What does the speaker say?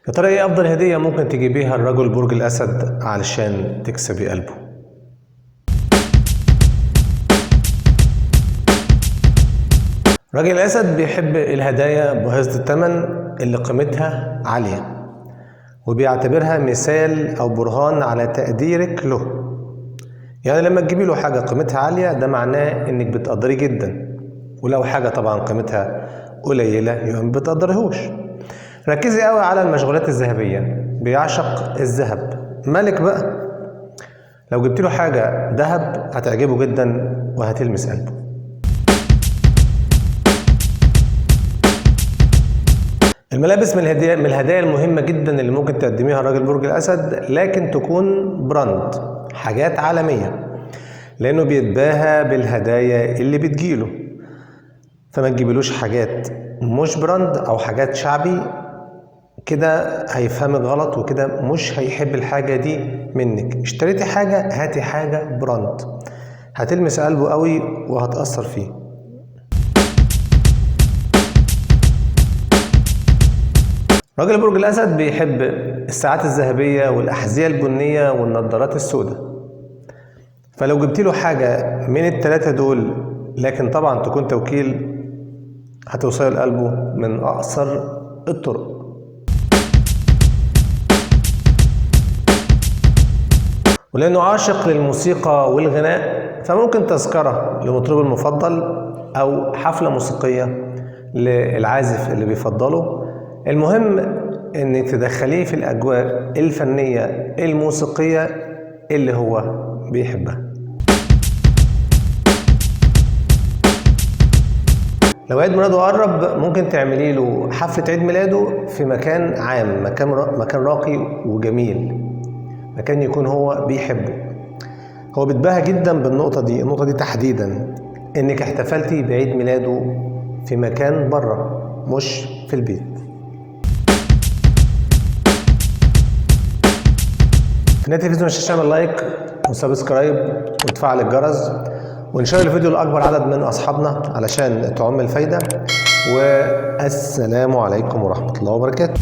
يا ترى ايه افضل هدية ممكن تجيبيها لرجل برج الاسد علشان تكسبي قلبه؟ راجل الاسد بيحب الهدايا بهذا الثمن اللي قيمتها عالية، وبيعتبرها مثال او برهان على تقديرك له. يعني لما تجيبي له حاجة قيمتها عالية ده معناه انك بتقدري جدا، ولو حاجة طبعا قيمتها قليلة يبقى ما بتقدرهوش. ركزي قوي على المشغولات الذهبية، بيعشق الذهب، ملك بقى. لو جبت له حاجة ذهب هتعجبه جدا وهتلمس قلبه. الملابس من الهدايا المهمة جدا اللي ممكن تقدميها لراجل برج الأسد، لكن تكون براند، حاجات عالمية، لأنه بيتباهى بالهدايا اللي بتجيله. فما تجيبلوش حاجات مش براند أو حاجات شعبي، كده هيفهمك غلط وكده مش هيحب الحاجة دي منك. اشتريتي حاجة هاتي حاجة براند، هتلمس قلبه قوي وهتأثر فيه. راجل برج الأسد بيحب الساعات الذهبية والأحذية البنية والنظارات السوداء. فلو جبت له حاجة من الثلاثة دول، لكن طبعا تكون توكيل، هتوصل لقلبه من أقصر الطرق. ولأنه عاشق للموسيقى والغناء، فممكن تذكرة لمطربه المفضل أو حفلة موسيقية للعازف اللي بيفضله. المهم إنك تدخليه في الأجواء الفنية الموسيقية اللي هو بيحبها. لو عيد ميلاده قرب، ممكن تعملي له حفلة عيد ميلاده في مكان عام، مكان راقي وجميل، مكان يكون هو بيحبه. هو بيتباهى جدا بالنقطة دي تحديدا، انك احتفلتي بعيد ميلاده في مكان بره مش في البيت. في نهاية الفيديو مش تعمل لايك وسبسكرايب وتفعل الجرس، ونشير الفيديو لأكبر عدد من أصحابنا علشان تعم الفايدة. والسلام عليكم ورحمة الله وبركاته.